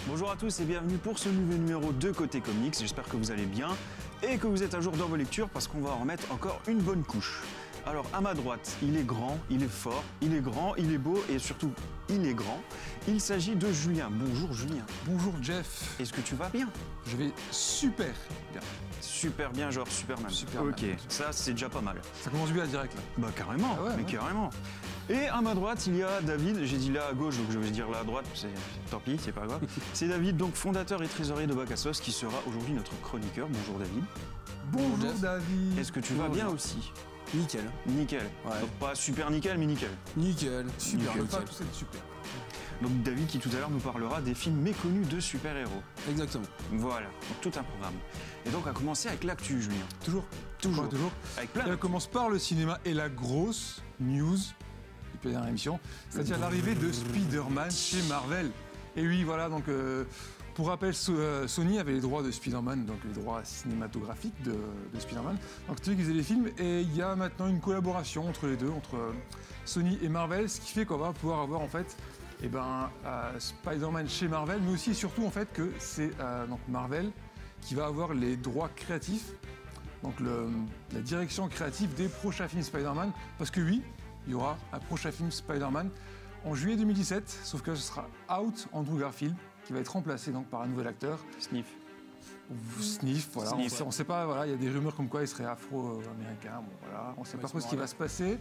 Bonjour à tous et bienvenue pour ce nouveau numéro de Côté Comics. J'espère que vous allez bien et que vous êtes à jour dans vos lectures parce qu'on va en remettre encore une bonne couche. Alors à ma droite, il est grand, il est fort, il est grand, il est beau et surtout il est grand. Il s'agit de Julien. Bonjour Julien. Bonjour Jeff. Est-ce que tu vas bien? Je vais super bien. Super bien, genre Superman. Superman. Ok, ça c'est déjà pas mal. Ça commence bien direct là. Bah carrément, Ah ouais, mais ouais. carrément. Et à ma droite, il y a David, j'ai dit là à gauche, donc je vais dire là à droite, tant pis, c'est pas grave. C'est David, donc fondateur et trésorier de Bacassos, qui sera aujourd'hui notre chroniqueur. Bonjour David. Bonjour Jeff. David. Est-ce que tu vas bien aussi? Nickel. Nickel. Ouais. Donc pas super nickel, mais nickel. Nickel. Super, Nickel. on peut pas tous être super. Donc David qui tout à l'heure nous parlera des films méconnus de super-héros. Exactement. Voilà, donc tout un programme. Et donc on va commencer avec l'actu, Julien. Toujours. Toujours. Ouais, toujours. Avec plein Et on d'actu. commence par le cinéma et la grosse news depuis la dernière émission, c'est-à-dire l'arrivée de Spider-Man chez Marvel. Et oui, voilà, donc pour rappel, Sony avait les droits de Spider-Man, donc les droits cinématographiques de Spider-Man. Donc c'est eux qui faisaient les films et il y a maintenant une collaboration entre les deux, entre Sony et Marvel, ce qui fait qu'on va pouvoir avoir en fait Spider-Man chez Marvel, mais aussi et surtout en fait que c'est donc Marvel qui va avoir les droits créatifs, donc la direction créative des prochains films Spider-Man, parce que oui, il y aura un prochain film Spider-Man en juillet 2017, sauf que ce sera Out Andrew Garfield, qui va être remplacé donc par un nouvel acteur. Sniff. Sniff, voilà. Sniff. On sait pas, voilà, il y a des rumeurs comme quoi il serait afro-américain, bon voilà, on sait pas trop ce qui va se passer.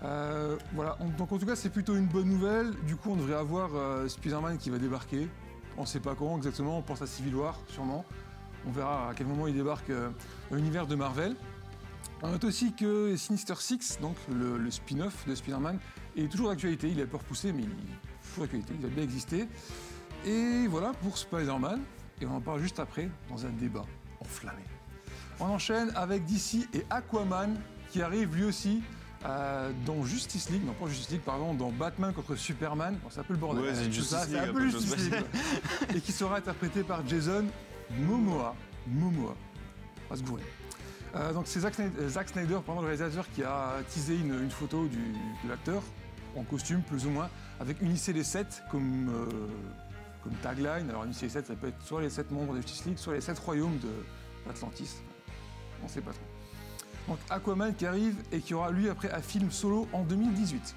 Voilà, donc en tout cas c'est plutôt une bonne nouvelle. Du coup on devrait avoir Spider-Man qui va débarquer. On sait pas quand exactement, on pense à Civil War sûrement. On verra à quel moment il débarque dans l'univers de Marvel. On note aussi que Sinister Six, donc le spin-off de Spider-Man, est toujours d'actualité. Il a peur poussé, mais il est toujours d'actualité, il va bien exister. Et voilà pour Spider-Man, et on en parle juste après dans un débat enflammé. On enchaîne avec DC et Aquaman, qui arrive lui aussi dans Justice League, non pas Justice League, pardon, dans Batman contre Superman. Bon, c'est un peu le bordel. Ouais, c'est tout Justice ça, League, c'est un un peu peu de Justice choses League. Ouais. Et qui sera interprété par Jason Momoa. Pas se gourer. Donc c'est Zack Snyder, le réalisateur, qui a teasé une photo de l'acteur, en costume plus ou moins, avec Unissez les 7 comme tagline. Alors Unissez les 7, ça peut être soit les 7 membres de Justice League, soit les 7 royaumes d'Atlantis. On ne sait pas trop. Donc Aquaman qui arrive et qui aura lui après un film solo en 2018.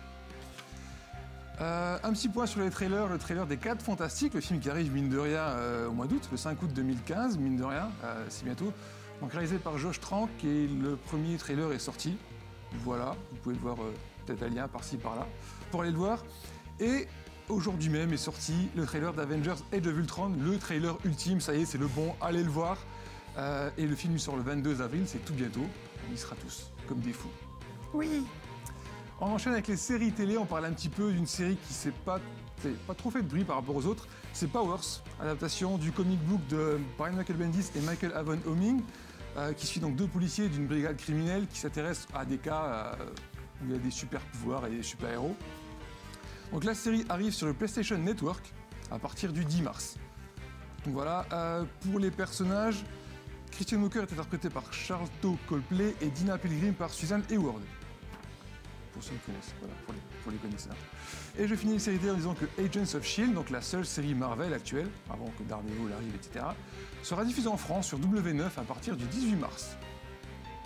Un petit point sur les trailers, le trailer des 4 Fantastiques, le film qui arrive mine de rien au mois d'août, le 5 août 2015, mine de rien, c'est bientôt. Donc réalisé par Josh Trank et le premier trailer est sorti. Voilà, vous pouvez le voir peut-être un lien par-ci par-là pour aller le voir. Et aujourd'hui même est sorti le trailer d'Avengers Age of Ultron, le trailer ultime, ça y est, c'est le bon, allez le voir. Et le film sort le 22 avril, c'est tout bientôt. On y sera tous, comme des fous. Oui. On enchaîne avec les séries télé, on parle un petit peu d'une série qui s'est pas trop fait de bruit par rapport aux autres. C'est Powers, adaptation du comic book de Brian Michael Bendis et Michael Avon Oeming, qui suit donc 2 policiers d'une brigade criminelle qui s'intéressent à des cas où il y a des super pouvoirs et des super-héros. Donc la série arrive sur le PlayStation Network à partir du 10 mars. Donc voilà, pour les personnages, Christian Walker est interprété par Charlton Copley et Dina Pilgrim par Susan Hayward. Pour ceux qui connaissent, voilà, pour les connaisseurs. Et je finis les séries télé en disant que Agents of S.H.I.E.L.D., donc la seule série Marvel actuelle, avant que Daredevil arrive, etc., sera diffusée en France sur W9 à partir du 18 mars.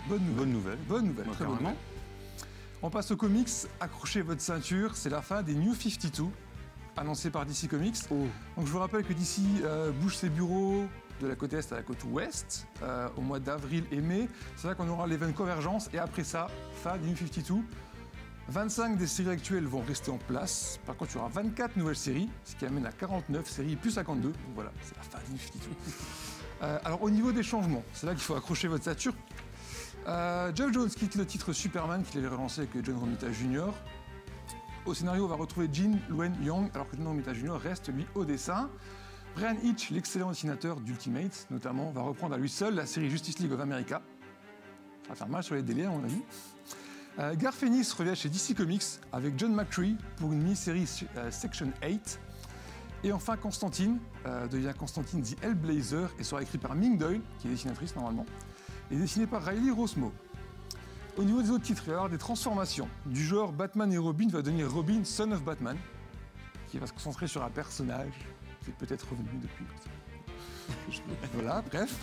Bonne nouvelle. Bonne nouvelle, très bonne nouvelle. On passe aux comics, accrochez votre ceinture, c'est la fin des New 52, annoncé par DC Comics. Oh. Donc je vous rappelle que DC bouge ses bureaux de la côte est à la côte ouest au mois d'avril et mai. C'est là qu'on aura l'event Convergence et après ça, fin des New 52. 25 des séries actuelles vont rester en place. Par contre, il y aura 24 nouvelles séries, ce qui amène à 49 séries plus 52. Donc voilà, c'est la fin des New 52. Alors au niveau des changements, c'est là qu'il faut accrocher votre ceinture. Geoff Johns quitte le titre Superman qu'il avait relancé avec John Romita Jr. Au scénario, on va retrouver Jin Luen Yang, alors que John Romita Jr. reste lui au dessin. Brian Hitch, l'excellent dessinateur d'Ultimate, notamment, va reprendre à lui seul la série Justice League of America. Ça va faire mal sur les délais, à mon avis. Garth Ennis revient chez DC Comics avec John McCree pour une mini-série Section 8. Et enfin, Constantine devient Constantine the Hellblazer et sera écrit par Ming Doyle, qui est dessinatrice normalement, et dessiné par Riley Rossmo. Au niveau des autres titres, il va y avoir des transformations. Du genre Batman et Robin va devenir Robin, Son of Batman, qui va se concentrer sur un personnage qui est peut-être revenu depuis. Voilà, bref.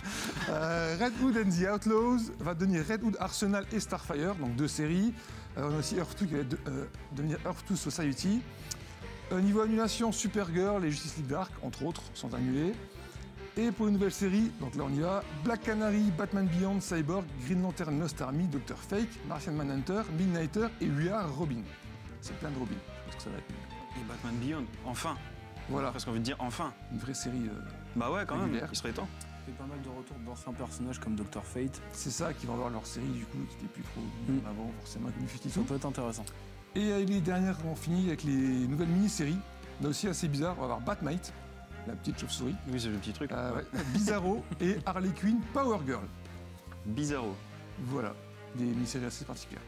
Red Hood and the Outlaws va devenir Red Hood Arsenal et Starfire, donc 2 séries. On a aussi Earth 2 qui va devenir Earth 2 Society. Niveau annulation, Supergirl et Justice League Dark, entre autres, sont annulés. Et pour une nouvelle série, donc là on y va, Black Canary, Batman Beyond, Cyborg, Green Lantern, Lost Army, Dr. Fake, Martian Manhunter, Midnighter et We Are Robin. C'est plein de Robin, parce que ça va être mieux. Et Batman Beyond, enfin. Voilà. J'ai presque envie de dire enfin. Une vraie série. Bah ouais, quand régulière. même, il serait temps. Il y a pas mal de retours d'anciens personnages comme Dr. Fate. C'est ça qui va avoir leur série du coup, qui n'était plus trop avant, forcément, avec une Ça peut être intéressant. Et les dernières, on finit avec les nouvelles mini-séries. Là aussi assez bizarre, on va avoir Batmite, la petite chauve-souris. Oui, c'est le petit truc. Ouais. Bizarro et Harley Quinn Power Girl. Bizarro. Voilà, des mini-séries assez particulières.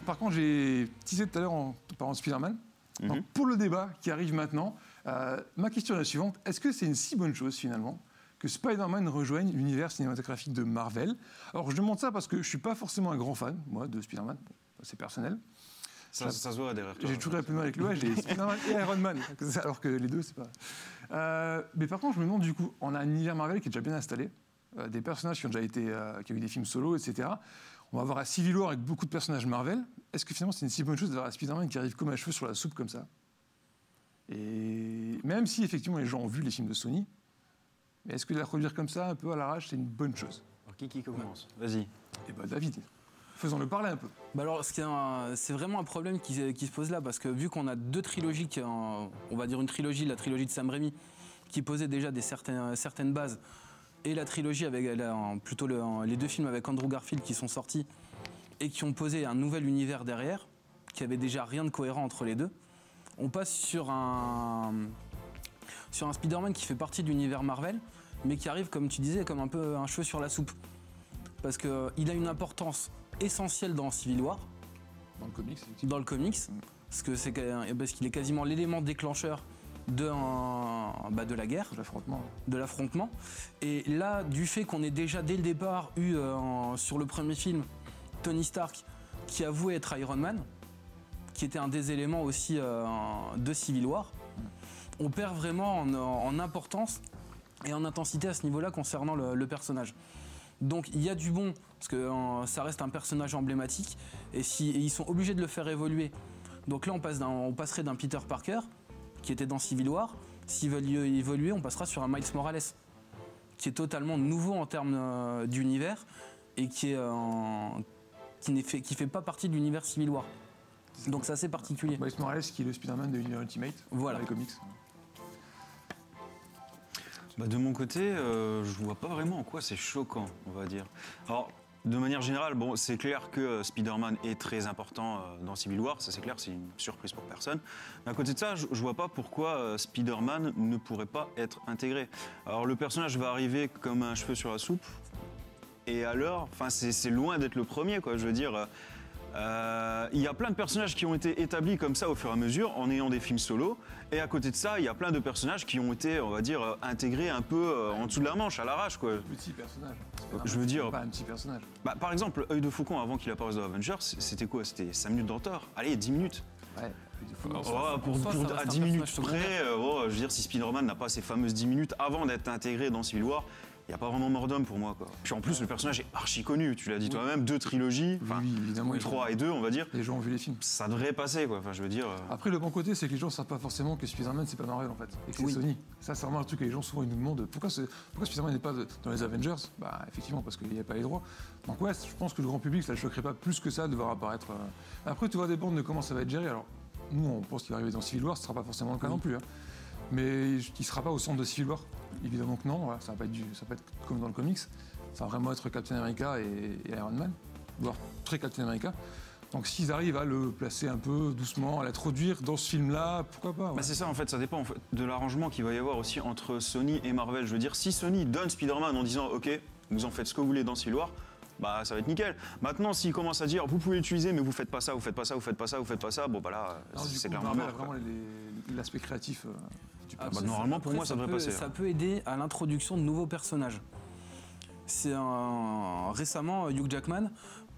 Par contre, j'ai teasé tout à l'heure en parlant de Spider-Man. Donc, pour le débat qui arrive maintenant, ma question est la suivante. Est-ce que c'est une si bonne chose finalement que Spider-Man rejoigne l'univers cinématographique de Marvel? Alors je demande ça parce que je ne suis pas forcément un grand fan, moi, de Spider-Man. Bon, c'est personnel. Ça se voit derrière toi. J'ai toujours un peu mal avec le j'ai Spider-Man et Iron Man, alors que les deux, c'est pas... mais par contre, je me demande du coup, on a un univers Marvel qui est déjà bien installé, des personnages qui ont déjà été, qui ont eu des films solo, etc. On va avoir un Civil War avec beaucoup de personnages Marvel. Est-ce que finalement c'est une si bonne chose d'avoir un Spider-Man qui arrive comme un cheveu sur la soupe comme ça? Et même si effectivement les gens ont vu les films de Sony, mais est-ce que de la reproduire comme ça, un peu à l'arrache, c'est une bonne chose? Alors qui commence? Vas-y. Eh ben David, faisons-le parler un peu. Bah alors, c'est vraiment un problème qui se pose là, parce que vu qu'on a 2 trilogies, on va dire une trilogie, la trilogie de Sam Raimi, qui posait déjà certaines bases, et la trilogie avec plutôt les 2 films avec Andrew Garfield qui sont sortis, et qui ont posé un nouvel univers derrière, qui avait déjà rien de cohérent entre les deux, on passe sur un Spider-Man qui fait partie de l'univers Marvel, mais qui arrive, comme tu disais, comme un peu un cheveu sur la soupe. Parce qu'il a une importance essentielle dans Civil War. Dans le comics, Dans le comics, parce qu'il est quasiment l'élément déclencheur de la guerre. De l'affrontement. Et là, du fait qu'on ait déjà dès le départ eu sur le premier film Tony Stark qui avouait être Iron Man, qui était un des éléments aussi de Civil War, on perd vraiment en importance et en intensité à ce niveau-là concernant le personnage. Donc il y a du bon, parce que ça reste un personnage emblématique, et ils sont obligés de le faire évoluer. Donc là on passerait d'un Peter Parker, qui était dans Civil War, s'ils veulent évoluer, on passera sur un Miles Morales, qui est totalement nouveau en termes d'univers, et qui fait pas partie de l'univers Civil War. Donc c'est assez particulier. Miles Morales qui est le Spider-Man de l'univers Ultimate, voilà. Dans les comics. Bah de mon côté, je vois pas vraiment en quoi c'est choquant, on va dire. Alors, de manière générale, bon, c'est clair que Spider-Man est très important dans Civil War, ça c'est clair, c'est une surprise pour personne. Mais à côté de ça, je vois pas pourquoi Spider-Man ne pourrait pas être intégré. Alors le personnage va arriver comme un cheveu sur la soupe, et alors, enfin c'est loin d'être le premier, quoi, je veux dire... Il y a plein de personnages qui ont été établis comme ça au fur et à mesure en ayant des films solo. Et à côté de ça, il y a plein de personnages qui ont été, on va dire, intégrés un peu en dessous de la manche, à l'arrache, quoi. Petit personnage. Je veux dire... Pas un petit personnage. Bah, par exemple, Œil de Faucon, avant qu'il apparaisse dans Avengers, c'était quoi? C'était 5 minutes dans Thor. Allez, 10 minutes. Ouais. À 10 minutes près, je veux dire, si Spider-Man n'a pas ces fameuses 10 minutes avant d'être intégré dans Civil War, il n'y a pas vraiment mort d'homme pour moi, quoi. Puis en plus, le personnage est archi connu, tu l'as dit toi-même, 2 trilogies, enfin, évidemment, 3 et 2, on va dire. Les gens ont vu les films. Ça devrait passer, quoi. Enfin, je veux dire. Après, le bon côté, c'est que les gens ne savent pas forcément que Spider-Man, c'est pas Marvel, en fait. Et que c'est Sony. Ça, c'est vraiment un truc que les gens, souvent, ils nous demandent pourquoi Spider-Man n'est pas dans les Avengers? Bah, effectivement, parce qu'il n'y a pas les droits. Donc, ouais, je pense que le grand public, ça ne le choquerait pas plus que ça de voir apparaître. Après, tout va dépendre de comment ça va être géré. Alors, nous, on pense qu'il va arriver dans Civil War, ce ne sera pas forcément le cas non plus. Hein. Mais il ne sera pas au centre de Civil War. Évidemment que non, voilà, ça va pas être comme dans le comics. Ça va vraiment être Captain America et Iron Man, voire très Captain America. Donc s'ils arrivent à le placer un peu doucement, à l'introduire dans ce film-là, pourquoi pas. Ouais. Bah c'est ça en fait, ça dépend en fait, de l'arrangement qu'il va y avoir aussi entre Sony et Marvel. Je veux dire, si Sony donne Spider-Man en disant « Ok, vous en faites ce que vous voulez dans Civil War », bah ça va être nickel. Maintenant, s'il commence à dire vous pouvez l'utiliser, mais vous faites pas ça, vous faites pas ça, vous faites pas ça, vous faites pas ça, bon bah là, c'est clairement mort. Vraiment l'aspect créatif. Normalement, pour moi, ça devrait passer. Ça peut aider à l'introduction de nouveaux personnages. Récemment, Hugh Jackman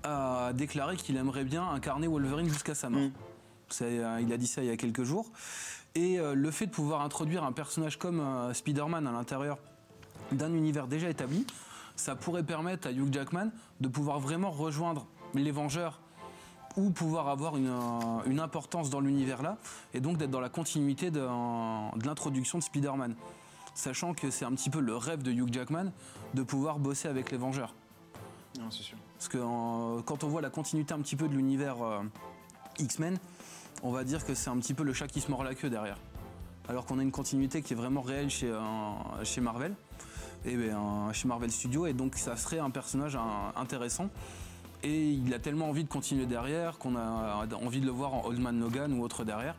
a déclaré qu'il aimerait bien incarner Wolverine jusqu'à sa mort. Il a dit ça il y a quelques jours. Et le fait de pouvoir introduire un personnage comme Spider-Man à l'intérieur d'un univers déjà établi, ça pourrait permettre à Hugh Jackman de pouvoir vraiment rejoindre les Vengeurs ou pouvoir avoir une importance dans l'univers-là, et donc d'être dans la continuité de l'introduction de Spider-Man. Sachant que c'est un petit peu le rêve de Hugh Jackman de pouvoir bosser avec les Vengeurs. Non, c'est sûr. Parce que quand on voit la continuité un petit peu de l'univers X-Men, on va dire que c'est un petit peu le chat qui se mord la queue derrière. Alors qu'on a une continuité qui est vraiment réelle chez Marvel, chez Marvel Studios, et donc ça serait un personnage intéressant. Et il a tellement envie de continuer derrière qu'on a envie de le voir en Old Man Logan ou autre derrière.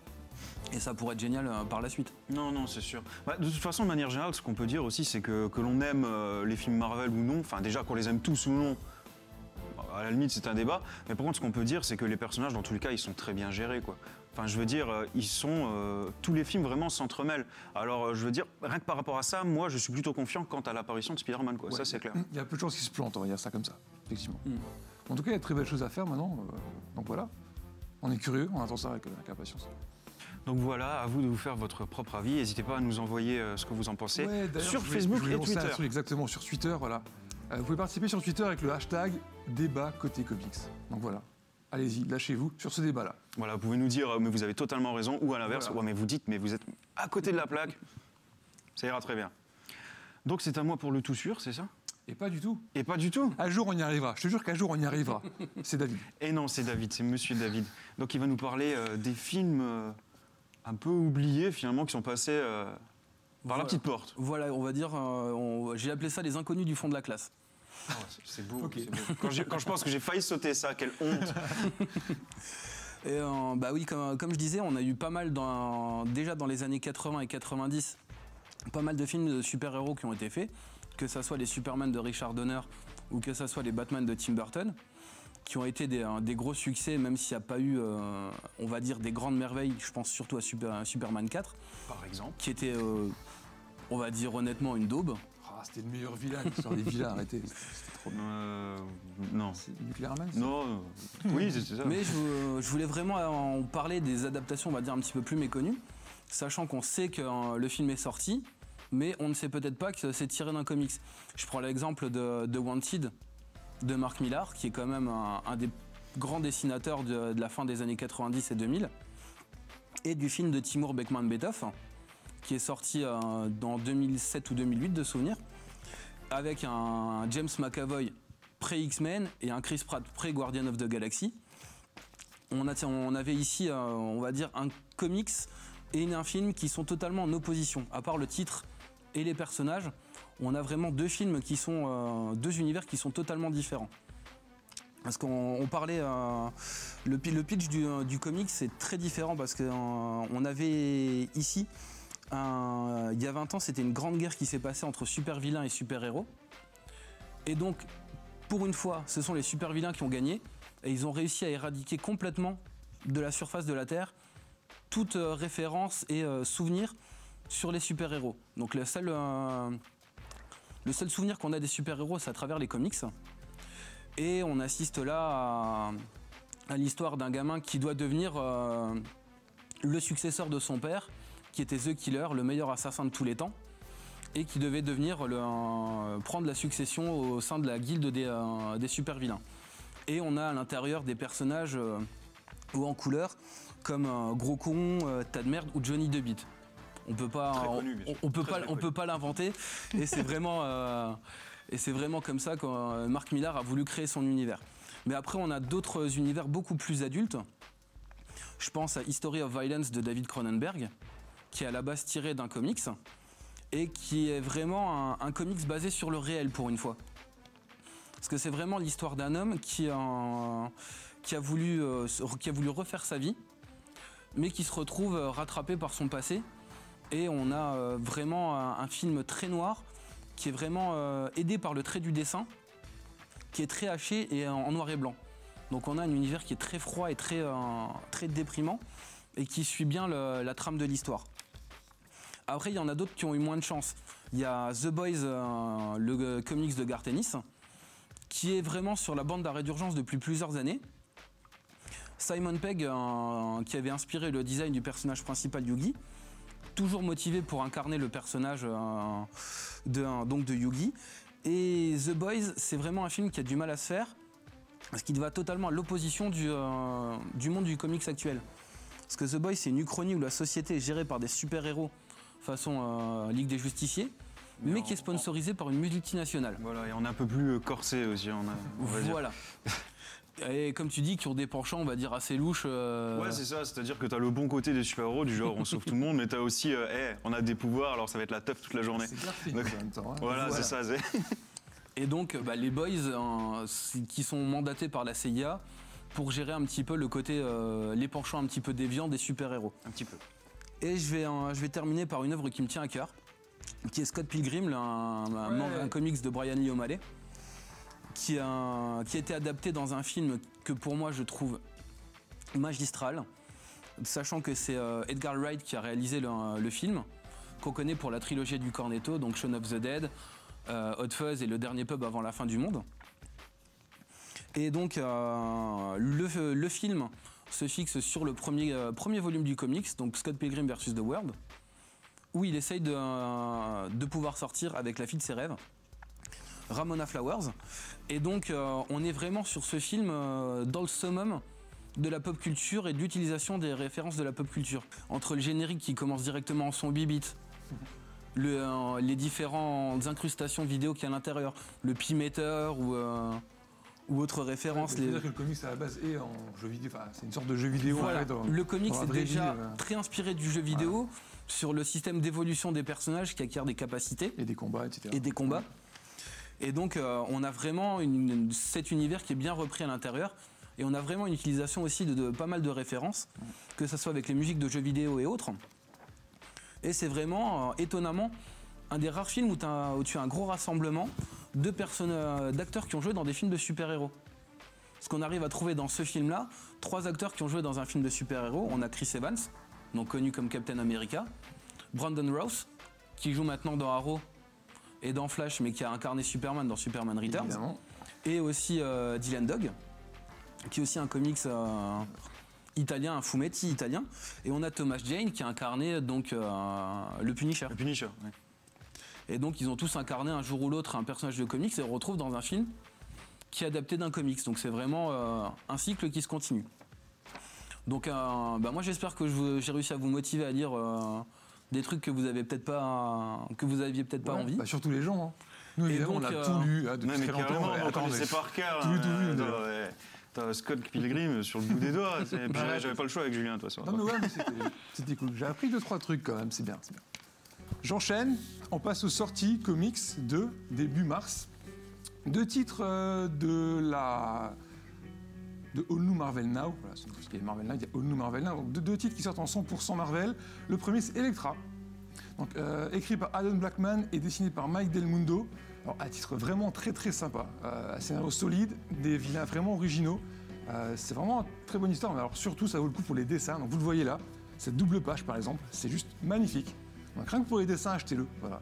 Et ça pourrait être génial par la suite. Non, c'est sûr. De toute façon, de manière générale, ce qu'on peut dire aussi, c'est que l'on aime les films Marvel ou non, enfin déjà qu'on les aime tous ou non, à la limite c'est un débat, mais par contre ce qu'on peut dire, c'est que les personnages, dans tous les cas, ils sont très bien gérés, quoi. Enfin, je veux dire, tous les films vraiment s'entremêlent. Alors, je veux dire, rien que par rapport à ça, moi, je suis plutôt confiant quant à l'apparition de Spider-Man, quoi. Ouais, ça, c'est clair. Il y a peu de choses qui se plantent, on va dire ça comme ça, effectivement. En tout cas, il y a de très belles choses à faire maintenant, donc voilà. On est curieux, on attend ça avec impatience. Donc voilà, à vous de vous faire votre propre avis. N'hésitez pas à nous envoyer ce que vous en pensez sur Facebook et Twitter. Exactement, sur Twitter, voilà. Vous pouvez participer sur Twitter avec le hashtag débat côté comics. Donc voilà, allez-y, lâchez-vous sur ce débat-là. Voilà, vous pouvez nous dire, mais vous avez totalement raison, ou à l'inverse, voilà. Ouais, mais vous dites, mais vous êtes à côté de la plaque. Ça ira très bien. Donc c'est à moi pour le tout sûr, c'est ça ? Et pas du tout. Et pas du tout. Un jour, on y arrivera. Je te jure qu'un jour, on y arrivera. C'est David. Et non, c'est David, c'est Monsieur David. Donc il va nous parler des films un peu oubliés, finalement, qui sont passés par la petite porte. Voilà, on va dire, j'ai appelé ça les inconnus du fond de la classe. Oh, c'est beau, okay. C'est beau. Quand je pense que j'ai failli sauter ça, quelle honte. Et bah oui, comme je disais, on a eu pas mal, déjà dans les années 80 et 90, pas mal de films de super-héros qui ont été faits, que ce soit les Superman de Richard Donner ou que ce soit les Batman de Tim Burton, qui ont été des gros succès, même s'il n'y a pas eu, on va dire, des grandes merveilles. Je pense surtout à Superman 4. Par exemple. Qui était, on va dire honnêtement, une daube. Ah, c'était le meilleur vilain, l'histoire des vilains, arrêtez. C'était trop bien. Non. C'est Nuclear Man ? Non, oui, c'est ça. Mais je voulais vraiment en parler des adaptations, on va dire, un petit peu plus méconnues, sachant qu'on sait que le film est sorti, mais on ne sait peut-être pas que c'est tiré d'un comics. Je prends l'exemple de Wanted, de Mark Millar, qui est quand même un des grands dessinateurs de la fin des années 90 et 2000, et du film de Timur Bekmambetov, qui est sorti dans 2007 ou 2008 de souvenir, avec un James McAvoy pré-X-Men et un Chris Pratt pré-Guardian of the Galaxy. On avait ici, on va dire, un comics et un film qui sont totalement en opposition, à part le titre et les personnages. On a vraiment deux films qui sont deux univers qui sont totalement différents. Parce qu'on parlait, le pitch du comics c'est très différent parce qu'on avait ici, il y a 20 ans, c'était une grande guerre qui s'est passée entre super-vilains et super-héros. Et donc, pour une fois, ce sont les super-vilains qui ont gagné et ils ont réussi à éradiquer complètement de la surface de la Terre toute référence et souvenir sur les super-héros. Donc le seul souvenir qu'on a des super-héros, c'est à travers les comics. Et on assiste là à l'histoire d'un gamin qui doit devenir le successeur de son père, qui était The Killer, le meilleur assassin de tous les temps, et qui devait devenir prendre la succession au sein de la guilde des super-vilains. Et on a à l'intérieur des personnages ou en couleur, comme Gros Con, Tas de Merde ou Johnny DeBeat. On peut pas l'inventer, et c'est vraiment comme ça que Mark Millar a voulu créer son univers. Mais après, on a d'autres univers beaucoup plus adultes. Je pense à History of Violence de David Cronenberg, qui est à la base tiré d'un comics et qui est vraiment un comics basé sur le réel pour une fois. Parce que c'est vraiment l'histoire d'un homme qui a voulu refaire sa vie, mais qui se retrouve rattrapé par son passé. Et on a vraiment un film très noir qui est vraiment aidé par le trait du dessin, qui est très haché et en noir et blanc. Donc on a un univers qui est très froid et très déprimant et qui suit bien la trame de l'histoire. Après, il y en a d'autres qui ont eu moins de chance. Il y a The Boys, le comics de Garth Ennis, qui est vraiment sur la bande d'arrêt d'urgence depuis plusieurs années. Simon Pegg, qui avait inspiré le design du personnage principal Yugi, toujours motivé pour incarner le personnage de Yugi. Et The Boys, c'est vraiment un film qui a du mal à se faire, parce qu'il va totalement à l'opposition du monde du comics actuel. Parce que The Boys, c'est une uchronie où la société est gérée par des super-héros façon Ligue des Justiciers, mais qui est sponsorisée par une multinationale. Voilà, et on est un peu plus corsé aussi, on va dire. Voilà. Et comme tu dis, qui ont des penchants, on va dire, assez louches. Ouais, c'est ça, c'est-à-dire que t'as le bon côté des super-héros, du genre on sauve tout le monde, mais t'as aussi, on a des pouvoirs, alors ça va être la teuf toute la journée. C'est Garfield en même temps. Hein. Voilà, c'est ça. Et donc, les Boys, qui sont mandatés par la CIA pour gérer un petit peu le côté, les penchants un petit peu déviants des super-héros. Un petit peu. Et je vais terminer par une œuvre qui me tient à cœur, qui est Scott Pilgrim, un comics de Brian Lee O'Malley, qui a été adapté dans un film que pour moi je trouve magistral, sachant que c'est Edgar Wright qui a réalisé le film, qu'on connaît pour la trilogie du Cornetto, donc Shaun of the Dead, Hot Fuzz et Le Dernier Pub avant la fin du monde. Et donc le film se fixe sur le premier volume du comics, donc Scott Pilgrim vs. The World, où il essaye de pouvoir sortir avec la fille de ses rêves, Ramona Flowers. Et donc on est vraiment sur ce film dans le summum de la pop culture et de l'utilisation des références de la pop culture. Entre le générique qui commence directement en son 8 bits, les différentes incrustations vidéo qu'il y a à l'intérieur, le P-Meter ou autres références. C'est-à-dire que le comics à la base est en jeu vidéo, enfin, c'est une sorte de jeu vidéo. Voilà. Le comics est déjà vie, très inspiré du jeu vidéo, sur le système d'évolution des personnages qui acquièrent des capacités. Et des combats, etc. Et des combats. Et donc on a vraiment cet univers qui est bien repris à l'intérieur. Et on a vraiment une utilisation aussi de pas mal de références, que ce soit avec les musiques de jeux vidéo et autres. Et c'est vraiment, étonnamment, un des rares films où tu as un gros rassemblement d'acteurs qui ont joué dans des films de super-héros. Ce qu'on arrive à trouver dans ce film-là, 3 acteurs qui ont joué dans un film de super-héros. On a Chris Evans, donc connu comme Captain America, Brandon Routh, qui joue maintenant dans Arrow et dans Flash, mais qui a incarné Superman dans Superman Returns. Évidemment. Et aussi Dylan Dog, qui est aussi un comics italien, un fumetti italien. Et on a Thomas Jane qui a incarné donc le Punisher. Le Punisher, oui. Et donc ils ont tous incarné un jour ou l'autre un personnage de comics et on retrouve dans un film qui est adapté d'un comics. Donc c'est vraiment un cycle qui se continue. Donc moi j'espère que j'ai réussi à vous motiver à lire des trucs que vous aviez peut-être pas envie. Bah, surtout les gens. Hein. Nous évidemment donc, on a tout lu depuis très longtemps. On connaissait par cœur. Tout lu. T'as Scott Pilgrim sur le bout des doigts. J'avais pas le choix avec Julien, de toute façon. Non mais ouais, mais c'était cool. J'ai appris 2-3 trucs quand même, c'est bien. J'enchaîne, on passe aux sorties comics de début mars. 2 titres de All New Marvel Now. Voilà, il y a Marvel Now, il y a All New Marvel Now. Donc 2 titres qui sortent en 100% Marvel. Le premier c'est Elektra, donc, écrit par Adam Blackman et dessiné par Mike Del Mundo. Alors, un titre vraiment très très sympa, un scénario solide, des vilains vraiment originaux. C'est vraiment une très bonne histoire, mais alors surtout ça vaut le coup pour les dessins. Donc vous le voyez là, cette double page par exemple, c'est juste magnifique. Donc rien que pour les dessins, achetez-le. Voilà.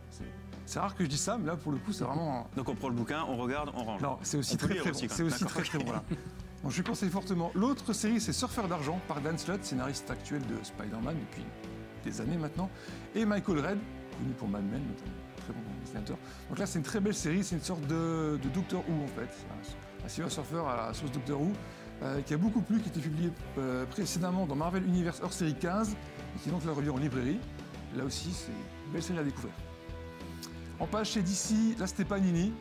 C'est rare que je dise ça, mais là pour le coup c'est vraiment... Donc on prend le bouquin, on regarde, on range. Non, c'est aussi très bon. C'est aussi très bon. Voilà. Donc je conseille fortement. L'autre série c'est Surfeur d'argent par Dan Slott, scénariste actuel de Spider-Man depuis des années maintenant, et Michael Red, connu pour Mad Men notamment. Très bon dessinateur. Donc là, c'est une très belle série, c'est une sorte de Doctor Who en fait. Un Silver Surfer à la sauce Doctor Who, qui a beaucoup plu, qui a été publié précédemment dans Marvel Universe hors série 15, et qui est donc là relié en librairie. Là aussi, c'est une belle série à découvrir. On passe chez DC, là c'était Panini.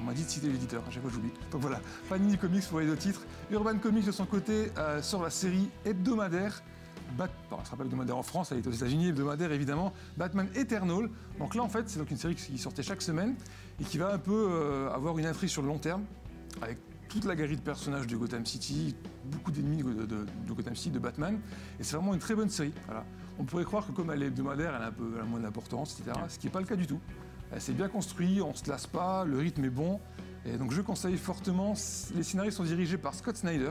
On m'a dit de citer l'éditeur, à chaque fois j'oublie. Donc voilà, Panini Comics pour les 2 titres. Urban Comics de son côté sort la série hebdomadaire. Ça se rappelle hebdomadaire en France, elle est aux États-Unis, hebdomadaire évidemment, Batman Eternal. Donc là en fait c'est donc une série qui sortait chaque semaine et qui va un peu avoir une intrigue sur le long terme, avec toute la galerie de personnages de Gotham City, beaucoup d'ennemis de Gotham City, de Batman, et c'est vraiment une très bonne série. Voilà. On pourrait croire que comme elle est hebdomadaire, elle a un peu moins d'importance, etc. Ce qui n'est pas le cas du tout. C'est bien construit, on ne se lasse pas, le rythme est bon, Et donc je conseille fortement, les scénarios sont dirigés par Scott Snyder.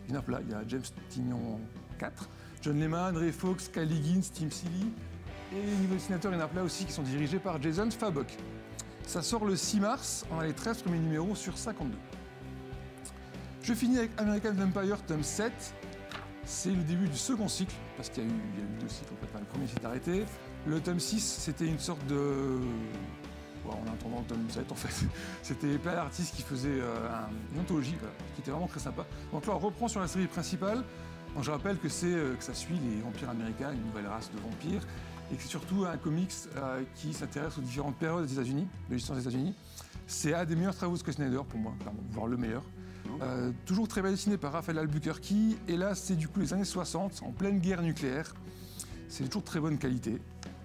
Il y en a plein, il y a James Tynion 4, John Lehman, Ray Fawkes, Kyle Higgins, Tim Seeley. Et niveau dessinateurs, il y en a plein aussi qui sont dirigés par Jason Fabok. Ça sort le 6 mars, on a les 13 premiers numéros sur 52. Je finis avec American Vampire tome 7. C'est le début du second cycle, parce qu'il y a eu 2 cycles en fait. Le premier s'est arrêté. Le tome 6, c'était une sorte de... Bon, en attendant le tome 7 en fait. C'était plein d'artistes qui faisaient une anthologie, voilà, qui était vraiment très sympa. Donc là, on reprend sur la série principale. Donc je rappelle que ça suit les vampires américains, une nouvelle race de vampires, et que c'est surtout un comics qui s'intéresse aux différentes périodes des États-Unis, de l'histoire des États-Unis. C'est un des meilleurs travaux de Scott Snyder pour moi, clairement, voire le meilleur. Toujours très bien dessiné par Raphaël Albuquerque, et là c'est du coup les années 60, en pleine guerre nucléaire. C'est toujours très bonne qualité,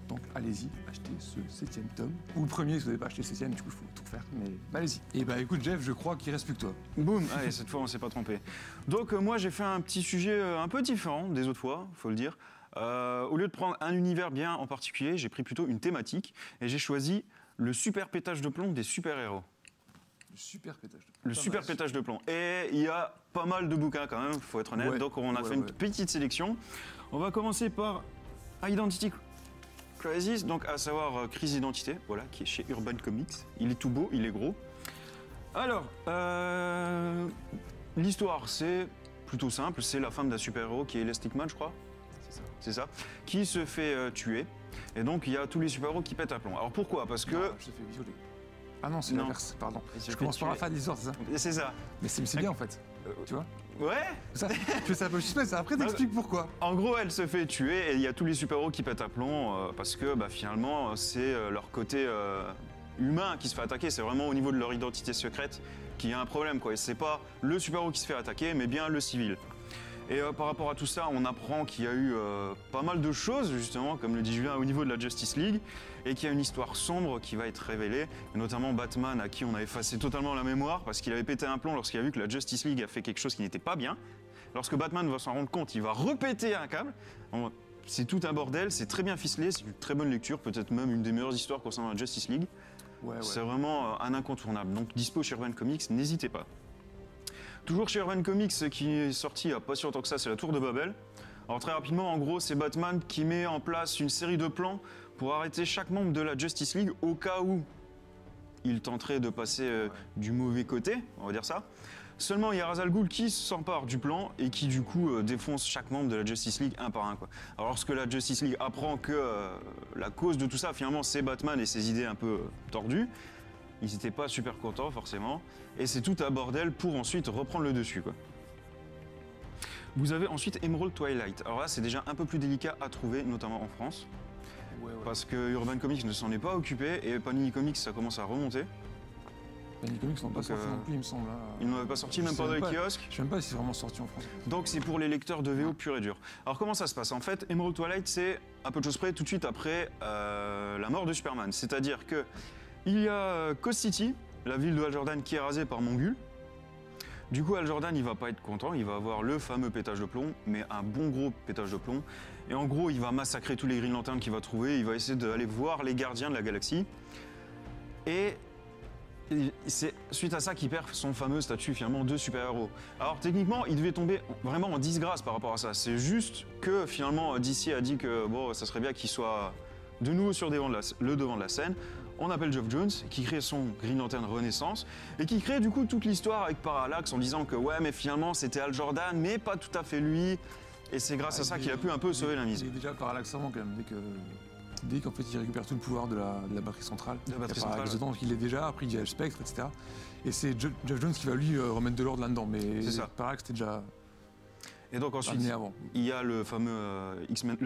donc allez-y, achetez ce 7e tome. Ou le premier si vous n'avez pas acheté le 7e, du coup il faut tout refaire, mais allez-y. Et bah écoute Jeff, je crois qu'il reste plus que toi. Boum, allez, cette fois on s'est pas trompé. Donc moi j'ai fait un petit sujet un peu différent des autres fois, faut le dire. Au lieu de prendre un univers bien en particulier, j'ai pris plutôt une thématique, et j'ai choisi le super pétage de plomb des super-héros. Le super pétage de plomb. Et il y a pas mal de bouquins quand même, faut être honnête. Donc on a fait une petite sélection. On va commencer par Identity Crisis, donc à savoir crise d'identité, voilà, qui est chez Urban Comics. Il est tout beau, il est gros. Alors, l'histoire c'est plutôt simple, c'est la femme d'un super-héros qui est Elastic Man, je crois. C'est ça. Qui se fait tuer. Et donc il y a tous les super-héros qui pètent un plomb. Alors pourquoi? Parce que... Non, je fait violer. Ah non, c'est l'inverse, pardon. Je commence par la fin de l'histoire, c'est ça? C'est ça. Mais c'est bien en fait, tu vois? Ouais. Ça, tu fais un peu suspense, après t'expliques pourquoi. En gros, elle se fait tuer et il y a tous les super-héros qui pètent un plomb parce que finalement, c'est leur côté humain qui se fait attaquer. C'est vraiment au niveau de leur identité secrète qu'il y a un problème, quoi. Et c'est pas le super-héros qui se fait attaquer, mais bien le civil. Et par rapport à tout ça, on apprend qu'il y a eu pas mal de choses, justement, comme le dit Julien, au niveau de la Justice League, et qu'il y a une histoire sombre qui va être révélée, notamment Batman, à qui on a effacé totalement la mémoire, parce qu'il avait pété un plomb lorsqu'il a vu que la Justice League a fait quelque chose qui n'était pas bien. Lorsque Batman va s'en rendre compte, il va repéter un câble. C'est tout un bordel, c'est très bien ficelé, c'est une très bonne lecture, peut-être même une des meilleures histoires concernant la Justice League. C'est vraiment un incontournable. Donc dispo chez Urban Comics, n'hésitez pas. Toujours chez Urban Comics, qui est sorti il n'y a pas si longtemps que ça, c'est la Tour de Babel. Alors très rapidement, en gros, c'est Batman qui met en place une série de plans pour arrêter chaque membre de la Justice League au cas où il tenterait de passer du mauvais côté, on va dire ça. Seulement, il y a Ra's al Ghul qui s'empare du plan et qui du coup défonce chaque membre de la Justice League un par un, quoi. Alors lorsque la Justice League apprend que la cause de tout ça, finalement, c'est Batman et ses idées un peu tordues, ils n'étaient pas super contents forcément, et c'est tout un bordel pour ensuite reprendre le dessus, quoi. Vous avez ensuite Emerald Twilight. Alors là, c'est déjà un peu plus délicat à trouver, notamment en France, parce que Urban Comics ne s'en est pas occupé, et Panini Comics, ça commence à remonter. Panini Comics n'ont pas sorti non plus, il me semble. Ils n'en avaient pas sorti, même pas dans les kiosques. Je ne sais même pas si c'est vraiment sorti en France. Donc c'est pour les lecteurs de VO pur et dur. Alors comment ça se passe? En fait, Emerald Twilight, c'est à peu de choses près tout de suite après la mort de Superman. C'est-à-dire que il y a Coast City, la ville de Hal Jordan, qui est rasée par Mongul. Du coup, Hal Jordan, il va pas être content, il va avoir le fameux pétage de plomb, mais un bon gros pétage de plomb. Et en gros, il va massacrer tous les Green Lanterns qu'il va trouver, il va essayer d'aller voir les gardiens de la galaxie. Et c'est suite à ça qu'il perd son fameux statut finalement de super-héros. Alors techniquement, il devait tomber vraiment en disgrâce par rapport à ça. C'est juste que finalement DC a dit que bon, ça serait bien qu'il soit de nouveau sur le devant de la scène. On appelle Geoff Jones, qui crée son Green Lantern Renaissance, et qui crée du coup toute l'histoire avec Parallax en disant que ouais, mais finalement c'était Hal Jordan, mais pas tout à fait lui. Et c'est grâce à ça qu'il a pu un peu sauver la mise. Il est déjà Parallax avant quand même, dès qu'en fait il récupère tout le pouvoir de la batterie centrale. De la batterie centrale. Dedans, il est déjà, après il y a le spectre, etc. Et c'est Geoff Jones qui va lui remettre de l'ordre là-dedans, mais Parallax c'était déjà... Et donc ensuite, il y a le fameux X-Men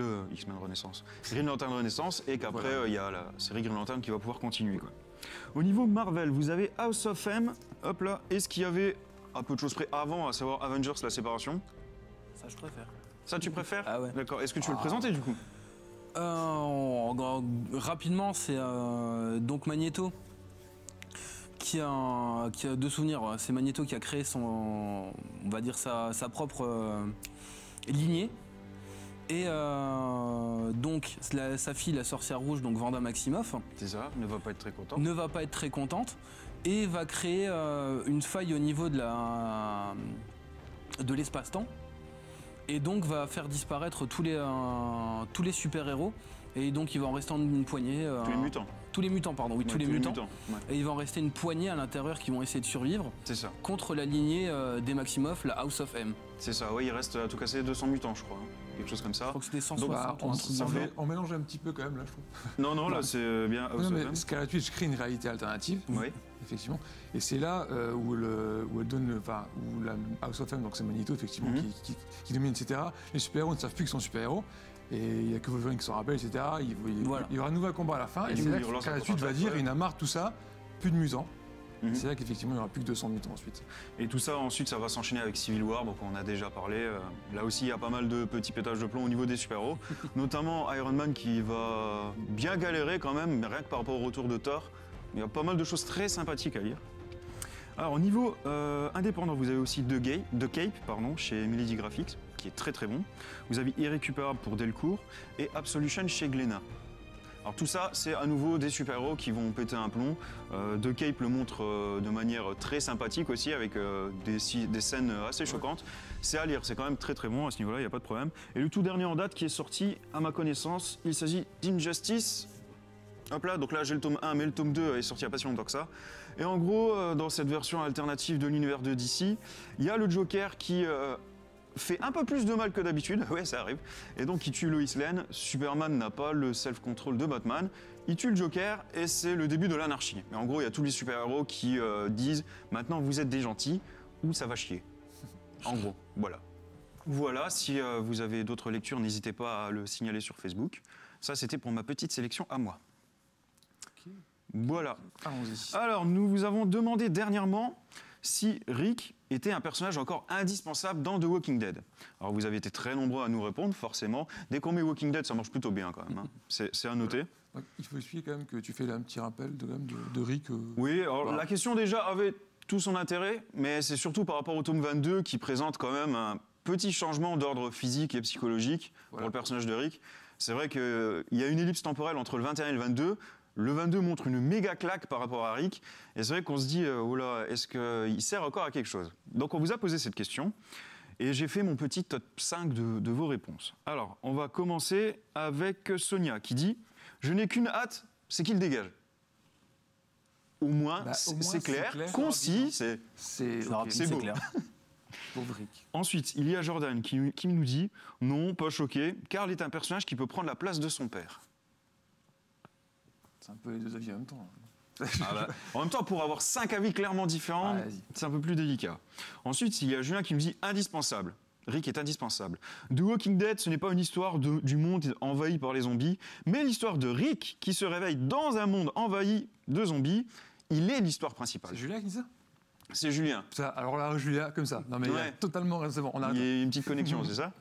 Renaissance, Green Lantern Renaissance, et qu'après il y a la série Green Lantern qui va pouvoir continuer, quoi. Au niveau Marvel, vous avez House of M, hop là, et ce qu'il y avait à peu de choses près avant, à savoir Avengers, la séparation. Ça, je préfère. Ça, tu préfères? Ah ouais. D'accord. Est-ce que tu veux le présenter du coup? Rapidement, c'est donc Magneto. Qui a deux souvenirs. C'est Magneto qui a créé on va dire sa propre lignée. Et donc sa fille, la sorcière rouge, donc Wanda Maximoff. C'est ça, ne va pas être très contente. Ne va pas être très contente. et va créer une faille au niveau de l'espace-temps, et donc va faire disparaître tous les super-héros, et donc il va en rester une poignée. Tous les mutants. Tous les mutants, pardon, oui, Ouais, tous les mutants. Ouais. Et il va en rester une poignée à l'intérieur qui vont essayer de survivre. C'est ça. Contre la lignée des Maximoff, la House of M. C'est ça, oui, il reste à tout casser 200 mutants, je crois. Quelque chose comme ça. Je crois que c'était 160. Donc, on mélange un petit peu quand même, là, je trouve. Non, là, c'est bien House of M. Scarlet Witch crée une réalité alternative. Oui. Effectivement. Et c'est là où elle donne, où la House of M, donc c'est Magneto, effectivement, qui domine, etc. Les super-héros ne savent plus qu'ils sont super-héros. Et il n'y a que Wolverine qui s'en rappelle, etc. Il y aura un nouveau combat à la fin. Et c'est là que Scarlet Witch va dire, il en a marre de tout ça, plus de mutants. C'est là qu'effectivement, il n'y aura plus que 200 mutants ensuite. Et tout ça, ensuite, ça va s'enchaîner avec Civil War, donc on a déjà parlé. Là aussi, il y a pas mal de petits pétages de plomb au niveau des super-héros. Notamment Iron Man qui va bien galérer quand même, mais rien que par rapport au retour de Thor. Il y a pas mal de choses très sympathiques à lire. Alors, au niveau indépendant, vous avez aussi The Cape, chez Milady Graphics, qui est très très bon. Vous avez Irrécupérable pour Delcourt et Absolution chez Glénat. Alors tout ça, c'est à nouveau des super-héros qui vont péter un plomb. The Cape le montre de manière très sympathique aussi, avec des scènes assez choquantes. C'est à lire, c'est quand même très très bon à ce niveau-là, il n'y a pas de problème. Et le tout dernier en date qui est sorti, à ma connaissance, il s'agit d'Injustice. Hop là, donc là j'ai le tome 1, mais le tome 2 est sorti il n'y a pas si longtemps que ça. Et en gros, dans cette version alternative de l'univers de DC, il y a le Joker qui fait un peu plus de mal que d'habitude, ouais ça arrive, et donc il tue Lois Lane. Superman n'a pas le self-control de Batman, il tue le Joker et c'est le début de l'anarchie. Mais en gros, il y a tous les super-héros qui disent « maintenant vous êtes des gentils » ou « ça va chier ». En gros, voilà. Voilà, si vous avez d'autres lectures, n'hésitez pas à le signaler sur Facebook. Ça, c'était pour ma petite sélection à moi. Voilà. Allons-y. Alors, nous vous avons demandé dernièrement si Rick était un personnage encore indispensable dans The Walking Dead. Alors, vous avez été très nombreux à nous répondre, forcément. Dès qu'on met Walking Dead, ça marche plutôt bien quand même. Hein. C'est à noter. Donc, il faut expliquer quand même que tu fais là un petit rappel de Rick. Oui, alors la question déjà avait tout son intérêt, mais c'est surtout par rapport au tome 22 qui présente quand même un petit changement d'ordre physique et psychologique pour le personnage de Rick. C'est vrai qu'il y a une ellipse temporelle entre le 21 et le 22. Le 22 montre une méga claque par rapport à Rick. Et c'est vrai qu'on se dit, oh là, est-ce qu'il sert encore à quelque chose? Donc on vous a posé cette question. Et j'ai fait mon petit top 5 de vos réponses. Alors, on va commencer avec Sonia qui dit « Je n'ai qu'une hâte, c'est qu'il dégage ». Au moins, c'est clair, concis, c'est beau. Clair. Pauvre Rick. Ensuite, il y a Jordan qui nous dit « Non, pas choqué, car il est un personnage qui peut prendre la place de son père ». C'est un peu les deux avis en même temps. En même temps, pour avoir 5 avis clairement différents, c'est un peu plus délicat. Ensuite, il y a Julien qui me dit « Indispensable ». Rick est indispensable. The Walking Dead, ce n'est pas une histoire du monde envahi par les zombies, mais l'histoire de Rick qui se réveille dans un monde envahi de zombies. Il est l'histoire principale. C'est Julien qui dit ça? C'est Julien. Ça, alors là, Julien, comme ça. Non mais totalement, c'est bon, on arrête. Il y a une petite connexion, c'est ça?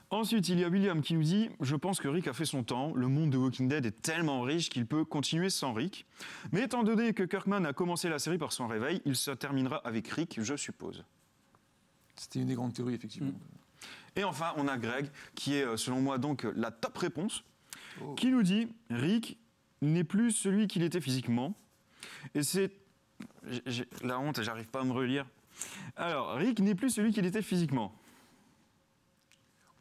Ensuite, il y a William qui nous dit « Je pense que Rick a fait son temps. Le monde de Walking Dead est tellement riche qu'il peut continuer sans Rick. Mais étant donné que Kirkman a commencé la série par son réveil, il se terminera avec Rick, je suppose. » C'était une des grandes théories, effectivement. Et enfin, on a Greg, qui est, selon moi, donc la top réponse, qui nous dit « Rick n'est plus celui qu'il était physiquement. » Et c'est... la honte, j'arrive pas à me relire. Alors, Rick n'est plus celui qu'il était physiquement.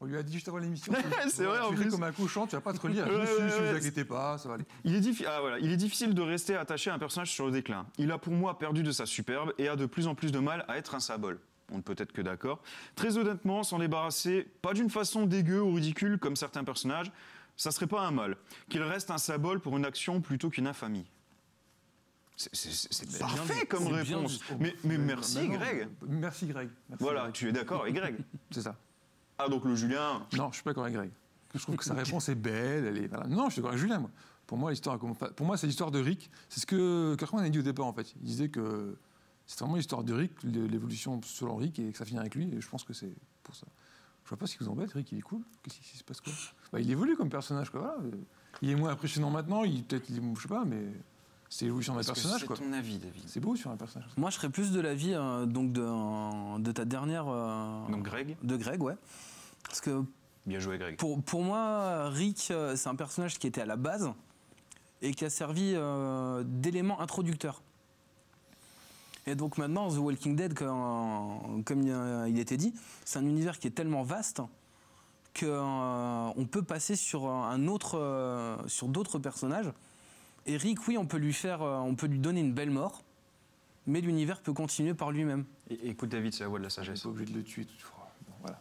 On lui a dit juste avant l'émission. C'est vrai, en plus. Comme un cochon, tu vas pas te relire. Ne vous inquiétez pas, ça va aller. Il est difficile de rester attaché à un personnage sur le déclin. Il a pour moi perdu de sa superbe et a de plus en plus de mal à être un symbole. On ne peut être que d'accord. Très honnêtement, s'en débarrasser, pas d'une façon dégueu ou ridicule comme certains personnages, ça serait pas un mal. Qu'il reste un symbole pour une action plutôt qu'une infamie. C'est parfait comme réponse. Mais merci, Greg. Merci, Greg. Merci, voilà, Greg. tu es d'accord avec Greg? C'est ça. Ah, donc le Julien... Non, je suis pas d'accord avec Greg. Je trouve que sa réponse est belle. Elle est... Voilà. Non, je suis d'accord avec Julien, moi. Pour moi, c'est l'histoire de Rick. C'est ce que Kirkman a dit au départ, en fait. Il disait que c'est vraiment l'histoire de Rick, l'évolution selon Rick, et que ça finit avec lui. Et je pense que c'est pour ça. Je vois pas ce qui vous embête. Rick, il est cool. Qu'est-ce qui se passe, quoi? Il évolue comme personnage, quoi. Voilà. Il est moins impressionnant maintenant. Je sais pas, mais c'est l'évolution d'un personnage, quoi. C'est ton avis, David. C'est beau sur un personnage. Moi, je serais plus de l'avis donc de ta dernière. Donc Greg. De Greg, ouais. Parce que. Bien joué, Greg. Pour moi, Rick, c'est un personnage qui était à la base et qui a servi d'élément introducteur Et donc maintenant, The Walking Dead, comme il était dit, c'est un univers qui est tellement vaste qu'on peut passer sur sur d'autres personnages. Et Rick, oui, on peut lui donner une belle mort, mais l'univers peut continuer par lui-même. Et écoute David, c'est la voix de la sagesse. On n'est pas obligé de le tuer toutefois. Bon, voilà.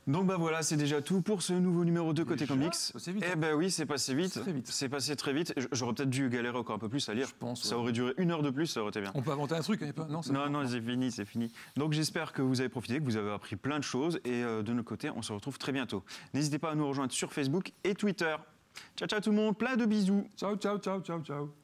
Donc bah voilà, c'est déjà tout pour ce nouveau numéro 2 côté comics. C'est vite. Eh ben oui, c'est passé vite. Très vite. C'est passé très vite. J'aurais peut-être dû galérer encore un peu plus à lire. Je pense. Ça aurait duré 1 heure de plus, ça aurait été bien. On peut inventer un truc, hein, pas... Non, non, c'est fini, c'est fini. Donc j'espère que vous avez profité, que vous avez appris plein de choses. Et de notre côté, on se retrouve très bientôt. N'hésitez pas à nous rejoindre sur Facebook et Twitter. Ciao, ciao tout le monde, plein de bisous. Ciao, ciao, ciao, ciao, ciao.